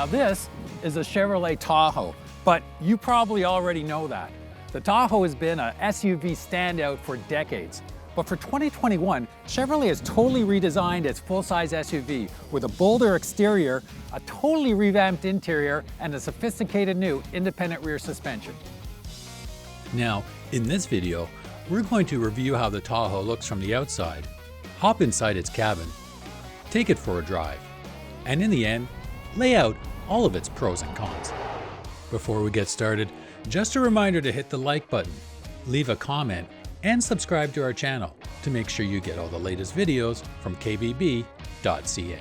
Now this is a Chevrolet Tahoe, but you probably already know that. The Tahoe has been a SUV standout for decades. But for 2021, Chevrolet has totally redesigned its full-size SUV with a bolder exterior, a totally revamped interior, and a sophisticated new independent rear suspension. Now, in this video, we're going to review how the Tahoe looks from the outside, hop inside its cabin, take it for a drive, and in the end, lay out all of its pros and cons. Before we get started, just a reminder to hit the like button, leave a comment, and subscribe to our channel to make sure you get all the latest videos from kbb.ca.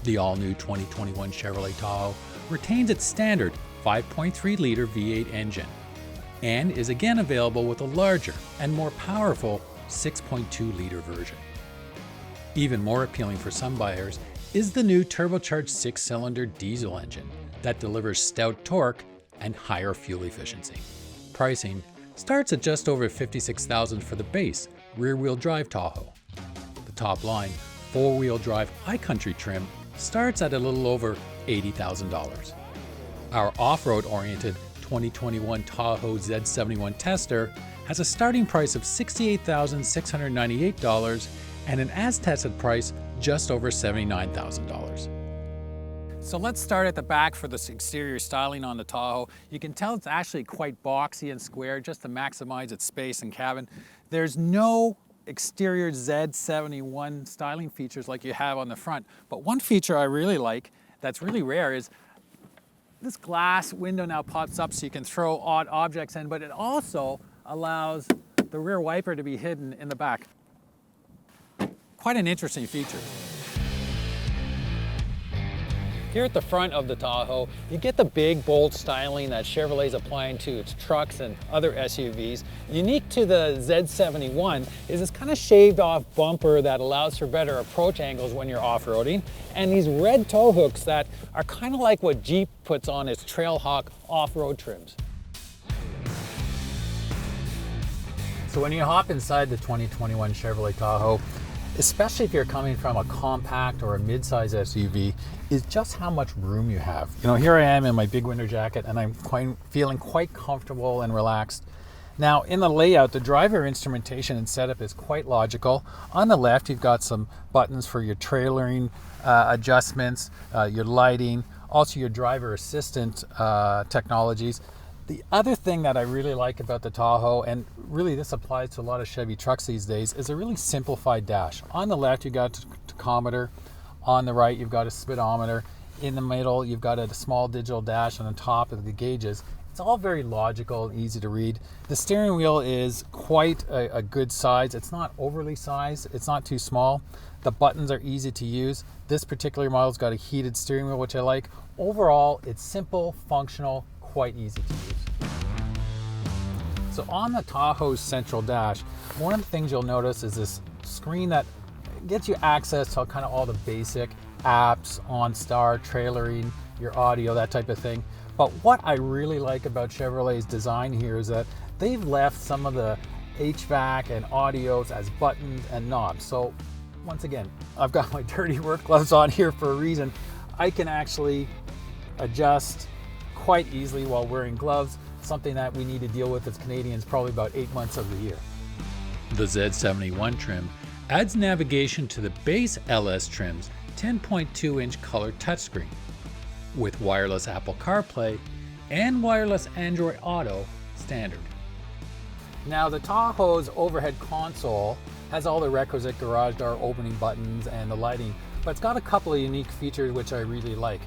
The all-new 2021 Chevrolet Tahoe retains its standard 5.3-liter V8 engine and is again available with a larger and more powerful 6.2-liter version. Even more appealing for some buyers is the new turbocharged 6-cylinder diesel engine that delivers stout torque and higher fuel efficiency. Pricing starts at just over $56,000 for the base rear-wheel drive Tahoe. The top-line four-wheel drive iCountry trim starts at a little over $80,000. Our off-road oriented 2021 Tahoe Z71 Tester has a starting price of $68,698 and an as-tested price just over $79,000. So let's start at the back for this exterior styling on the Tahoe. You can tell it's actually quite boxy and square just to maximize its space and cabin. There's no exterior Z71 styling features like you have on the front. But one feature I really like that's really rare is this glass window now pops up so you can throw odd objects in, but it also allows the rear wiper to be hidden in the back. Quite an interesting feature. Here at the front of the Tahoe, you get the big, bold styling that Chevrolet's applying to its trucks and other SUVs. Unique to the Z71 is this kind of shaved off bumper that allows for better approach angles when you're off-roading, and these red tow hooks that are kind of like what Jeep puts on its Trailhawk off-road trims. So when you hop inside the 2021 Chevrolet Tahoe, especially if you're coming from a compact or a mid-size SUV, is just how much room you have. You know, here I am in my big winter jacket and I'm feeling quite comfortable and relaxed. Now in the layout, the driver instrumentation and setup is quite logical. On the left, you've got some buttons for your trailering adjustments, your lighting, also your driver assistant technologies. The other thing that I really like about the Tahoe, and really this applies to a lot of Chevy trucks these days, is a really simplified dash. On the left, you've got a tachometer. On the right, you've got a speedometer. In the middle, you've got a small digital dash, and on top of the gauges. It's all very logical and easy to read. The steering wheel is quite a good size. It's not overly sized. It's not too small. The buttons are easy to use. This particular model's got a heated steering wheel, which I like. Overall, it's simple, functional, quite easy to use. So on the Tahoe's central dash, one of the things you'll notice is this screen that gets you access to kind of all the basic apps, OnStar, trailering, your audio, that type of thing. But what I really like about Chevrolet's design here is that they've left some of the HVAC and audios as buttons and knobs. So once again, I've got my dirty work gloves on here for a reason. I can actually adjust quite easily while wearing gloves, something that we need to deal with as Canadians probably about 8 months of the year. The Z71 trim adds navigation to the base LS trim's 10.2-inch color touchscreen with wireless Apple CarPlay and wireless Android Auto standard. Now the Tahoe's overhead console has all the requisite garage door opening buttons and the lighting, but it's got a couple of unique features which I really like.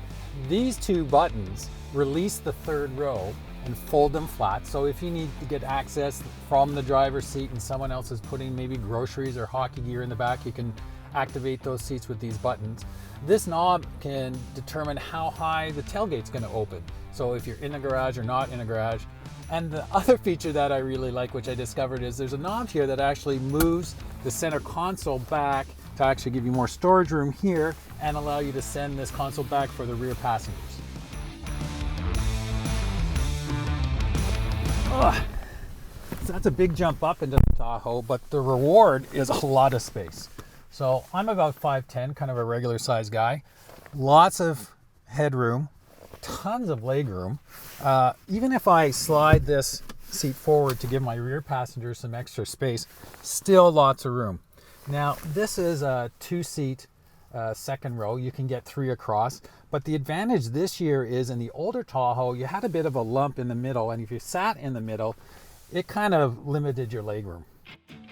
These two buttons release the third row and fold them flat. So if you need to get access from the driver's seat and someone else is putting maybe groceries or hockey gear in the back, you can activate those seats with these buttons. This knob can determine how high the tailgate's going to open. So if you're in the garage or not in a garage. And the other feature that I really like, which I discovered, is there's a knob here that actually moves the center console back to actually give you more storage room here and allow you to send this console back for the rear passengers. So that's a big jump up into the Tahoe, but the reward is a lot of space. So I'm about 5'10", kind of a regular size guy. Lots of headroom tons of legroom. Even if I slide this seat forward to give my rear passenger some extra space, still lots of room. Now, this is a 2-seat second row. You can get 3 across, but the advantage this year is in the older Tahoe, you had a bit of a lump in the middle, and if you sat in the middle, it kind of limited your legroom.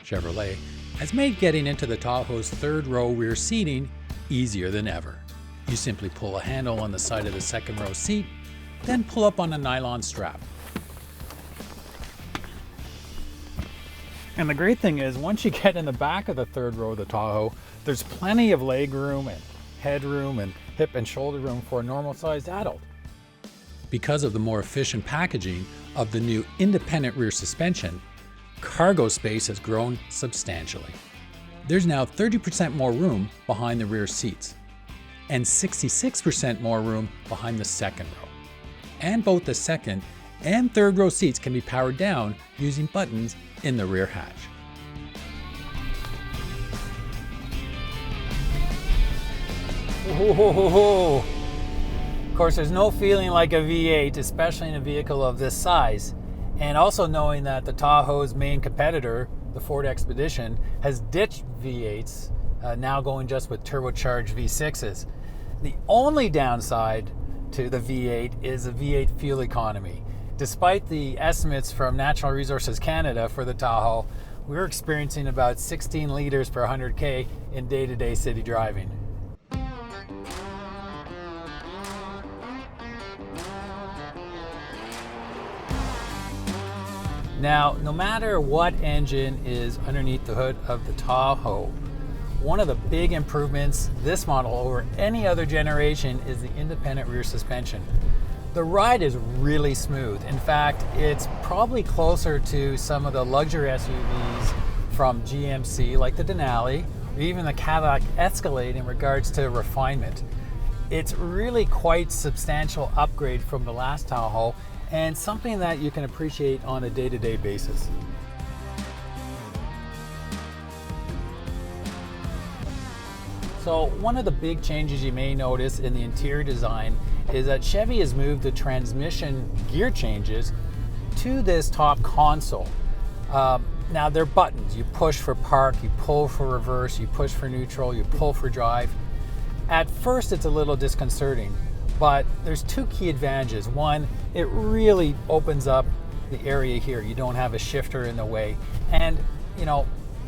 Chevrolet has made getting into the Tahoe's third row rear seating easier than ever. You simply pull a handle on the side of the second row seat, then pull up on a nylon strap. And the great thing is, once you get in the back of the third row of the Tahoe, there's plenty of legroom and headroom and hip and shoulder room for a normal-sized adult. Because of the more efficient packaging of the new independent rear suspension, cargo space has grown substantially. There's now 30% more room behind the rear seats and 66% more room behind the second row. And both the second and third row seats can be powered down using buttons in the rear hatch. Whoa. Of course, there's no feeling like a V8, especially in a vehicle of this size. And also knowing that the Tahoe's main competitor, the Ford Expedition, has ditched V8s, now going just with turbocharged V6s. The only downside to the V8 is the V8 fuel economy. Despite the estimates from Natural Resources Canada for the Tahoe, we're experiencing about 16 liters per 100K in day-to-day city driving. Now, no matter what engine is underneath the hood of the Tahoe, one of the big improvements this model over any other generation is the independent rear suspension. The ride is really smooth. In fact, it's probably closer to some of the luxury SUVs from GMC, like the Denali, or even the Cadillac Escalade in regards to refinement. It's really quite substantial upgrade from the last Tahoe, and something that you can appreciate on a day-to-day basis. So one of the big changes you may notice in the interior design is that Chevy has moved the transmission gear changes to this top console. Now they're buttons. You push for park, you pull for reverse, you push for neutral, you pull for drive. At first it's a little disconcerting, but there's 2 key advantages. One, it really opens up the area here. You don't have a shifter in the way. And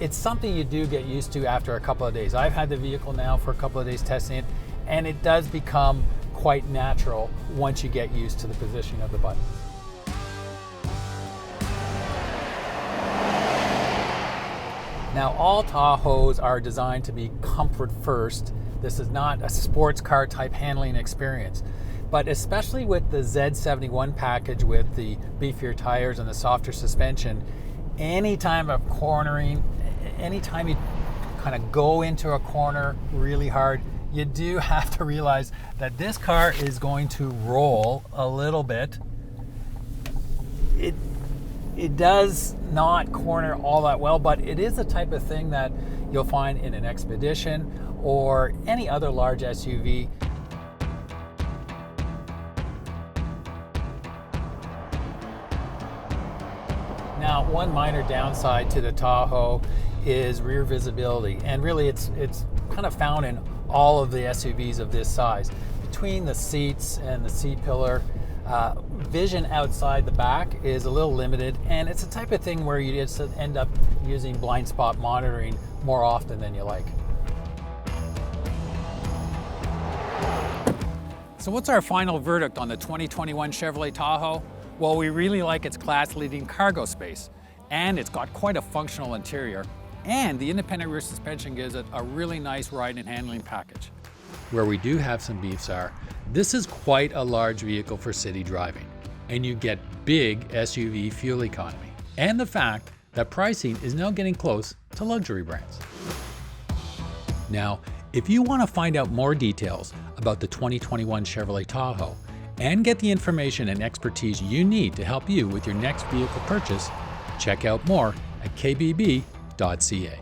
it's something you do get used to after a couple of days. I've had the vehicle now for a couple of days testing it, and it does become quite natural once you get used to the positioning of the button. Now, all Tahoes are designed to be comfort first. This is not a sports car type handling experience, but especially with the Z71 package with the beefier tires and the softer suspension, anytime of cornering, anytime you kind of go into a corner really hard, you do have to realize that this car is going to roll a little bit. It does not corner all that well, but it is the type of thing that you'll find in an Expedition or any other large SUV. Now, one minor downside to the Tahoe is rear visibility, and really it's kind of found in all of the SUVs of this size. Between the seats and the seat pillar, vision outside the back is a little limited, and it's the type of thing where you just end up using blind spot monitoring more often than you like. So what's our final verdict on the 2021 Chevrolet Tahoe? Well, we really like its class-leading cargo space, and it's got quite a functional interior, and the independent rear suspension gives it a really nice ride and handling package. Where we do have some beefs are, this is quite a large vehicle for city driving, and you get big SUV fuel economy, and the fact that pricing is now getting close to luxury brands. Now, if you want to find out more details about the 2021 Chevrolet Tahoe and get the information and expertise you need to help you with your next vehicle purchase, check out more at kbb.ca.